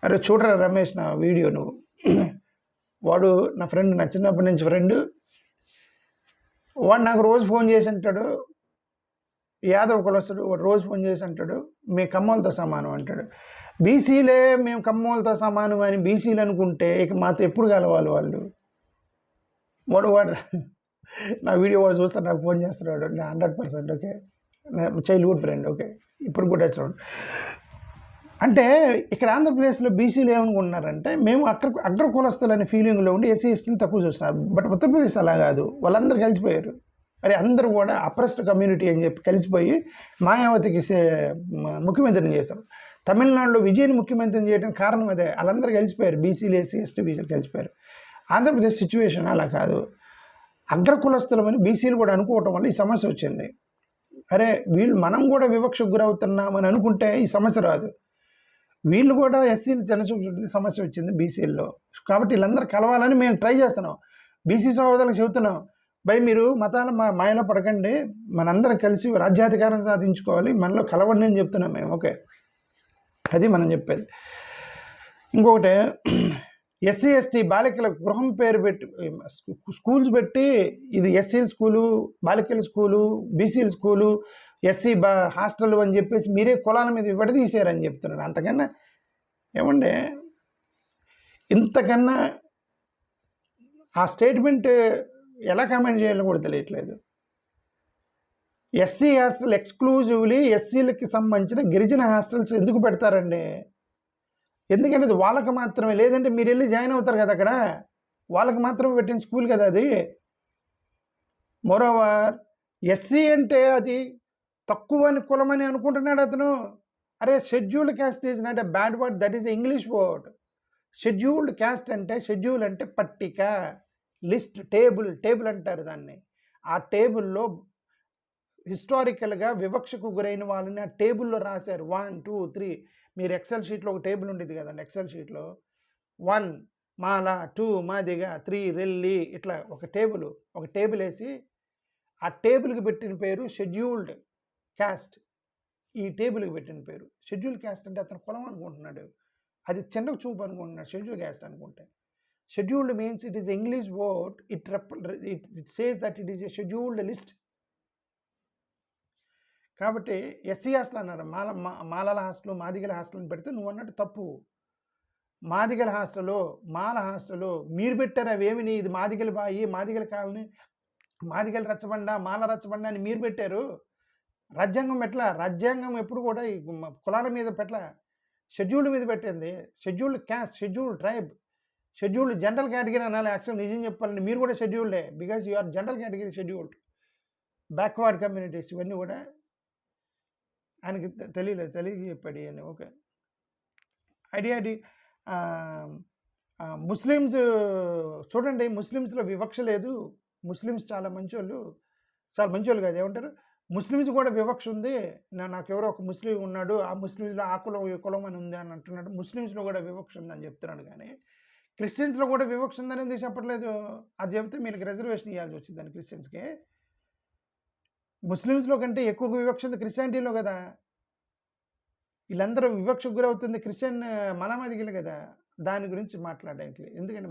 A: అరే చూడరా రమేష్ నా వీడియో నువ్వు. వాడు నా ఫ్రెండ్, నా చిన్నప్పటి నుంచి ఫ్రెండ్. వాడు నాకు రోజు ఫోన్ చేసి అంటాడు, యాదవ్ కులస్తుడు, వాడు రోజు ఫోన్ చేసి అంటాడు మేము కమ్మోలతో సమానం అంటాడు. బీసీలే మేము కమ్మోలతో సమానం అని బీసీలు అనుకుంటే ఇక మాతో ఎప్పుడు కలవాలి వాళ్ళు? వాడు నా వీడియో వాడు చూస్తాడు, నాకు ఫోన్ చేస్తున్నాడు. 100% ఓకే, చైల్డ్హుడ్ ఫ్రెండ్. ఓకే, ఇప్పుడు కూడా వచ్చాడు. అంటే ఇక్కడ ఆంధ్రప్రదేశ్లో బీసీలు ఏమనుకుంటున్నారంటే మేము అగ్ర కులస్తులు అనే ఫీలింగ్లో ఉండి ఎస్సీ ఎస్టీలు తక్కువ చూస్తున్నారు. బట్ ఉత్తరప్రదేశ్ అలా కాదు, వాళ్ళందరూ కలిసిపోయారు. మరి అందరూ కూడా అప్రెస్డ్ కమ్యూనిటీ అని చెప్పి కలిసిపోయి మాయావతికి ముఖ్యమంత్రిని చేశారు. తమిళనాడులో విజయ్ని ముఖ్యమంత్రిని చేయడానికి కారణం అదే. వాళ్ళందరూ కలిసిపోయారు, బీసీలు, ఎస్సీ, ఎస్టీ, బీసీలు కలిసిపోయారు. ఆంధ్రప్రదేశ్ సిచ్యువేషన్ అలా కాదు. అగ్రకులస్తులమని బీసీలు కూడా అనుకోవటం వల్ల ఈ సమస్య వచ్చింది. అరే మనం కూడా వివక్షకు గురవుతున్నామని అనుకుంటే ఈ సమస్య రాదు. వీళ్ళు కూడా ఎస్సీలు జనసంఖ్య సమస్య వచ్చింది బీసీల్లో. కాబట్టి వీళ్ళందరూ కలవాలని మేము ట్రై చేస్తున్నాం. బీసీ సహోదరులకు చెబుతున్నాం, మీరు మతాల మాయలో పడకండి, మనందరం కలిసి రాజ్యాధికారం సాధించుకోవాలి, మనలో కలవండి అని చెప్తున్నాం మేము. ఓకే, అది మనం చెప్పేది. ఇంకొకటి, ఎస్సీ ఎస్టీ బాలికల గృహం పేరు పెట్టి స్కూల్స్ పెట్టి ఇది ఎస్సీల స్కూలు, బాలికల స్కూలు, బీసీల స్కూలు, ఎస్సీ హాస్టల్ అని చెప్పేసి మీరే కులాల మీద విడదీశారని చెప్తున్నాడు. అంతకన్నా ఏమంటే ఇంతకన్నా ఆ స్టేట్మెంట్ ఎలా కామెంట్ చేయాలో కూడా తెలియట్లేదు. ఎస్సీ హాస్టల్ ఎక్స్క్లూజివ్లీ ఎస్సీలకి సంబంధించిన గిరిజన హాస్టల్స్ ఎందుకు పెడతారండి? ఎందుకంటే అది వాళ్ళకి మాత్రమే. లేదంటే మీరు వెళ్ళి జాయిన్ అవుతారు కదా, అక్కడ వాళ్ళకి మాత్రమే పెట్టిన స్కూల్ కదా అది. మోరోవర్ ఎస్సీ అంటే అది తక్కువ అని కులమని అనుకుంటున్నాడు అతను. అరే scheduled caste is not a bad word, that is English word. Scheduled caste అంటే, షెడ్యూల్ అంటే పట్టిక, లిస్ట్, టేబుల్ అంటారు దాన్ని. ఆ టేబుల్లో హిస్టారికల్గా వివక్షకు గురైన వాళ్ళని ఆ టేబుల్లో రాశారు. 1, 2, 3. మీరు ఎక్సెల్ షీట్లో ఒక టేబుల్ ఉండేది కదండి, ఎక్సెల్ షీట్లో 1 మాల, 2 మాదిగ, 3 రెల్లి, ఇట్లా ఒక టేబుల్ వేసి ఆ టేబుల్కి పెట్టిన పేరు షెడ్యూల్డ్ క్యాస్ట్. ఈ టేబుల్కి పెట్టిన పేరు షెడ్యూల్డ్ క్యాస్ట్. అంటే అతను కులం అనుకుంటున్నాడు, అది చిన్న చూపు అనుకుంటున్నాడు షెడ్యూల్ క్యాస్ట్ అనుకుంటే. Scheduled means it is English word, it says that it is a scheduled list. కాబట్టి ఎస్సీ హాస్టల్ అన్నారు, మాలల హాస్టల్, మాదిగల హాస్టల్ని పెడితే నువ్వు అన్నట్టు తప్పు. మాదిగల హాస్టలు, మాల హాస్టలు మీరు పెట్టారు. అవేమిని ఇది మాదిగల బాయి, మాదిగల కాలనీ, మాదిగల రచ్చబండ, మాల రచ్చబండ అని మీరు పెట్టారు. రాజ్యాంగం ఎట్లా? రాజ్యాంగం ఎప్పుడు కూడా ఈ కులాల మీద పెట్ల, షెడ్యూల్డ్ మీద పెట్టింది. Scheduled caste, scheduled tribe, scheduled general category అనాలి. యాక్చువల్ నిజం చెప్పాలంటే మీరు కూడా షెడ్యూల్డే, because you are general category scheduled. Backward communities ఇవన్నీ కూడా ఆయనకి తెలియజెప్పాడు ఇవన్నీ. Okay, idea. ముస్లిమ్స్ చూడండి, ముస్లిమ్స్లో వివక్ష లేదు. ముస్లిమ్స్ చాలా మంచోళ్ళు కాదు, ఏమంటారు, ముస్లిమ్స్ కూడా వివక్ష ఉంది. నాకు ఎవరో ఒక ముస్లిం ఉన్నాడు, ఆ ముస్లిమ్స్లో ఆ కులం ఈ కులం అని ఉంది అని అంటున్నాడు. ముస్లిమ్స్లో కూడా వివక్ష ఉందని చెప్తున్నాడు, కానీ క్రిస్టియన్స్లో కూడా వివక్ష ఉందని ఎందుకు చెప్పట్లేదు? అది చెప్తే మీకు రిజర్వేషన్ ఇవ్వాల్సి వచ్చిందని క్రిస్టియన్స్కి. ముస్లిమ్స్లో కంటే ఎక్కువ వివక్ష ఉంది క్రిస్టియానిటీలో కదా. వీళ్ళందరూ వివక్షకు గురవుతుంది క్రిస్టియన్ మలమాదిగలు కదా. దాని గురించి మాట్లాడడానికి, ఎందుకంటే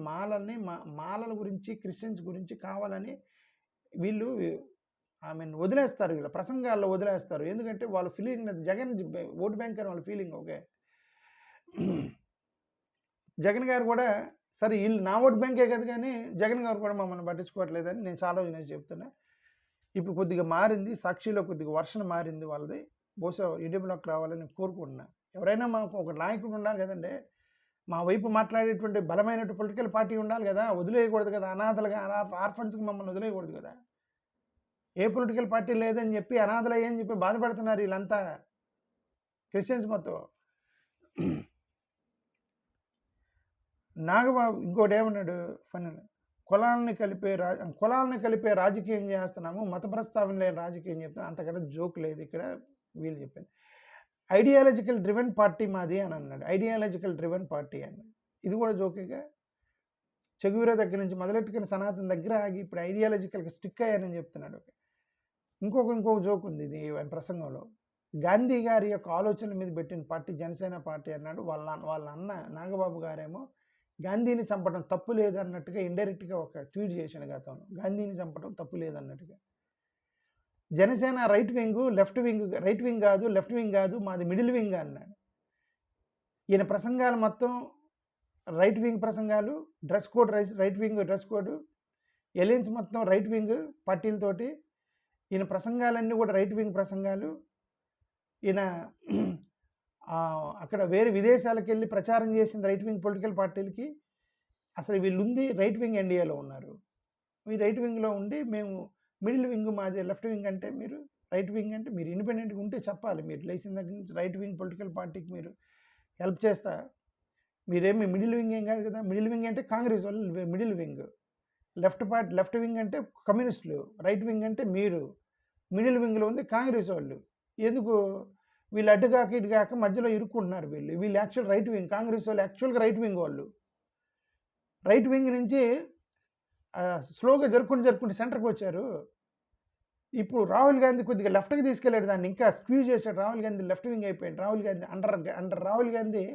A: మాలల గురించి, క్రిస్టియన్స్ గురించి కావాలని వీళ్ళు వదిలేస్తారు, వీళ్ళ ప్రసంగాల్లో వదిలేస్తారు. ఎందుకంటే వాళ్ళ ఫీలింగ్ జగన్ ఓటు బ్యాంక్ అని వాళ్ళ ఫీలింగ్. ఓకే, జగన్ గారు కూడా సరే వీళ్ళు నా ఓటు బ్యాంకే కదా, కానీ జగన్ గారు కూడా మమ్మల్ని పట్టించుకోవట్లేదని నేను చాలా రోజుల నుంచి చెప్తున్నా. ఇప్పుడు కొద్దిగా మారింది, సాక్షిలో కొద్దిగా వర్షన్ మారింది వాళ్ళది. బహుశా ఈడీఎంలోకి రావాలని కోరుకుంటున్నా. ఎవరైనా మాకు ఒక నాయకుడు ఉండాలి కదండి, మా వైపు మాట్లాడేటువంటి బలమైన పొలిటికల్ పార్టీ ఉండాలి కదా. వదిలేయకూడదు కదా, అనాథలుగా ఆర్ఫన్స్కి మమ్మల్ని వదిలేయకూడదు కదా. ఏ పొలిటికల్ పార్టీ లేదని చెప్పి అనాథలయ్యని చెప్పి బాధపడుతున్నారు వీళ్ళంతా క్రిస్టియన్స్ మొత్తం. నాగబాబు ఇంకోటి ఏమన్నాడు, ఫైనల్, కులాలని కలిపే రాజకీయం చేస్తున్నాము, మత ప్రస్తావన లేని రాజకీయం చెప్తున్నాం. అంతకన్నా జోక్ లేదు ఇక్కడ. వీళ్ళు చెప్పారు ఐడియాలజికల్ డ్రివెన్ పార్టీ మాది అని అన్నాడు. ఐడియాలజికల్ డ్రివెన్ పార్టీ అన్నాడు. ఇది కూడా జోకేగా. చెగువీర దగ్గర నుంచి మొదలెట్టుకుని సనాతన దగ్గర ఆగి ఇప్పుడు ఐడియాలజికల్గా స్టిక్ అయ్యానని చెప్తున్నాడు. ఇంకొక జోక్ ఉంది ఇది ప్రసంగంలో. గాంధీ గారి యొక్క ఆలోచనల మీద పెట్టిన పార్టీ జనసేన పార్టీ అన్నాడు. వాళ్ళ అన్న నాగబాబు గారేమో గాంధీని చంపడం తప్పు లేదన్నట్టుగా ఇండైరెక్ట్గా ఒక ట్వీట్ చేశాను గతంలో. గాంధీని చంపడం తప్పు లేదన్నట్టుగా. జనసేన రైట్ వింగ్ కాదు, లెఫ్ట్ వింగ్ కాదు, మాది మిడిల్ వింగ్ అన్నాడు. ఈయన ప్రసంగాలు మొత్తం రైట్ వింగ్ ప్రసంగాలు, dress code right wing dress code, alliance మొత్తం రైట్ వింగ్ పార్టీలతోటి. ఈయన ప్రసంగాలన్నీ కూడా రైట్ వింగ్ ప్రసంగాలు. ఈయన అక్కడ వేరే విదేశాలకు వెళ్ళి ప్రచారం చేసింది రైట్ వింగ్ పొలిటికల్ పార్టీలకి. అసలు వీళ్ళుంది రైట్ వింగ్ ఎన్డీఏలో ఉన్నారు. ఈ రైట్ వింగ్లో ఉండి మిడిల్ వింగ్ మాది, లెఫ్ట్ వింగ్ అంటే మీరు, రైట్ వింగ్ అంటే మీరు ఇండిపెండెంట్గా ఉంటే చెప్పాలి. మీరు లేచిన దగ్గర నుంచి రైట్ వింగ్ పొలిటికల్ పార్టీకి మీరు హెల్ప్ చేస్తా, మీరేమి మిడిల్ వింగ్ ఏం కాదు కదా. మిడిల్ వింగ్ అంటే కాంగ్రెస్ వాళ్ళు మిడిల్ వింగ్, లెఫ్ట్ వింగ్ అంటే కమ్యూనిస్టులు, రైట్ వింగ్ అంటే మీరు, మిడిల్ వింగ్లో ఉంది కాంగ్రెస్ వాళ్ళు. ఎందుకు వీళ్ళు అడ్డుగాక ఇటుగాక మధ్యలో ఇరుక్కుంటున్నారు. వీళ్ళు యాక్చువల్ రైట్ వింగ్, కాంగ్రెస్ వాళ్ళు యాక్చువల్గా రైట్ వింగ్ వాళ్ళు. రైట్ వింగ్ నుంచి స్లోగా జరుపుకుంటూ సెంటర్కి వచ్చారు. ఇప్పుడు రాహుల్ గాంధీ కొద్దిగా లెఫ్ట్కి తీసుకెళ్ళాడు, దాన్ని ఇంకా స్క్వీజ్ చేశాడు. రాహుల్ గాంధీ లెఫ్ట్ వింగ్ అయిపోయింది. రాహుల్ గాంధీ అండర్ రాహుల్ గాంధీ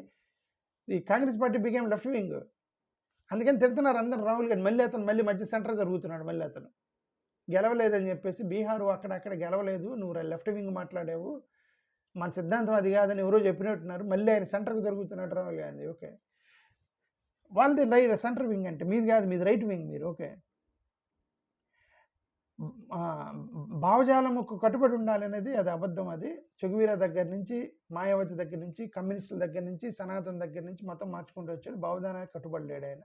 A: ఈ Congress party became left wing. అందుకని తిడుతున్నారు అందరూ రాహుల్ గాంధీ. మళ్ళీ మధ్య సెంటర్ జరుగుతున్నాడు. మళ్ళీ అతను గెలవలేదని చెప్పేసి, బీహారు అక్కడక్కడ గెలవలేదు, నువ్వు లెఫ్ట్ వింగ్ మాట్లాడావు, మన సిద్ధాంతం అది కాదని ఎవరో చెప్పినట్టున్నారు. మళ్ళీ ఆయన సెంటర్కి జరుగుతున్నాడు రాహుల్ గాంధీ. ఓకే, వాళ్ళది సెంటర్ వింగ్ అంటే, మీది కాదు, మీది రైట్ వింగ్ మీరు. ఓకే, భావజాలముకు కట్టుబడి ఉండాలనేది అది అబద్ధం. అది చెగువీరా దగ్గర నుంచి, మాయావతి దగ్గర నుంచి, కమ్యూనిస్టుల దగ్గర నుంచి, సనాతన్ దగ్గర నుంచి మొత్తం మార్చుకుంటూ వచ్చాడు. భావజాలానికి కట్టుబడి లేడు ఆయన.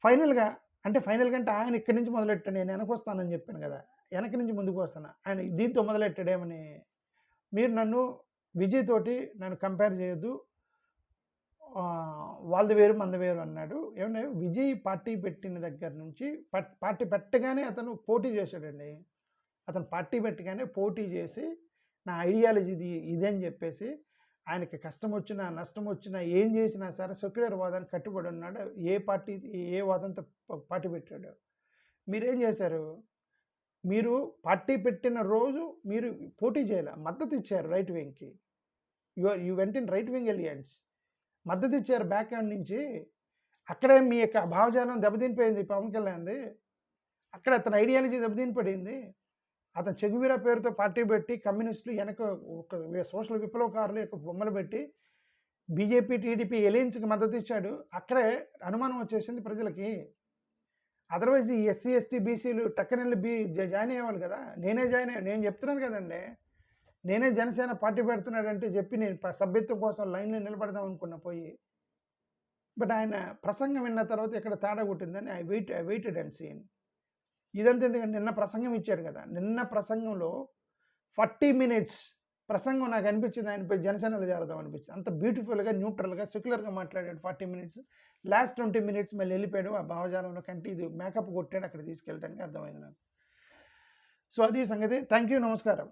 A: ఫైనల్గా అంటే ఆయన ఇక్కడి నుంచి మొదలెట్టాడు. నేను వెనక వస్తానని చెప్పాను కదా, వెనక నుంచి ముందుకు వస్తాను. ఆయన దీంతో మొదలెట్టాడేమని, మీరు నన్ను విజయ్ తోటి నన్ను కంపేర్ చేయొద్దు, వాళ్ళది వేరు మంది వేరు అన్నాడు. ఏమన్నా విజయ్ పార్టీ పెట్టిన దగ్గర నుంచి, పార్టీ పెట్టగానే అతను పోటీ చేశాడండి. అతను పార్టీ పెట్టగానే పోటీ చేసి నా ఐడియాలజీ ఇదని చెప్పేసి, ఆయనకి కష్టం వచ్చినా నష్టం వచ్చినా ఏం చేసినా సరే సెక్యులర్ వాదానికి కట్టుబడి ఉన్నాడు. ఏ వాదంతో పార్టీ పెట్టాడు. మీరేం చేశారు, మీరు పార్టీ పెట్టిన రోజు మీరు పోటీ చేయాలి, మద్దతు ఇచ్చారు రైట్ వింగ్కి. You went in right wing alliance, మద్దతు ఇచ్చారు బ్యాక్ హ్యాండ్ నుంచి. అక్కడే మీ యొక్క భావజాలం దెబ్బతినిపోయింది పవన్ కళ్యాణ్ది. అక్కడ అతని ఐడియాలజీ దెబ్బతినిపడింది. అతను చెగువీరా పేరుతో పార్టీ పెట్టి కమ్యూనిస్టులు వెనక ఒక సోషల్ విప్లవకారులు యొక్క బొమ్మలు పెట్టి బీజేపీ టీడీపీ ఎలయన్స్కి మద్దతు ఇచ్చాడు. అక్కడే అనుమానం వచ్చేసింది ప్రజలకి. అదర్వైజ్ ఈ ఎస్సీ ఎస్టీ బీసీలు టక్కనెళ్ళి జాయిన్ అయ్యేవాళ్ళు కదా. నేను చెప్తున్నాను కదండి, నేనే జనసేన పార్టీ పెడుతున్నాడంటే చెప్పి నేను సభ్యత్వం కోసం లైన్లో నిలబడదాం అనుకున్న పోయి, బట్ ఆయన ప్రసంగం విన్న తర్వాత ఇక్కడ తేడా కొట్టిందని ఐ వెయిటెడ్ అండ్ సీన్. ఇదంతా ఎందుకంటే నిన్న ప్రసంగం ఇచ్చాడు కదా, నిన్న ప్రసంగంలో 40 minutes ప్రసంగం నాకు అనిపించింది ఆయనపై జనసేనలో చేరదాం అనిపించింది. అంత బ్యూటిఫుల్గా, న్యూట్రల్గా, సెక్యులర్గా మాట్లాడాడు 40 minutes. లాస్ట్ 20 minutes మళ్ళీ వెళ్ళిపోయాడు ఆ భావజాలంలో. కంటే ఇది మేకప్ కొట్టాడు అక్కడ తీసుకెళ్ళడానికి, అర్థమైంది నాకు. సో అది సంగతి. థ్యాంక్ యూ, నమస్కారం.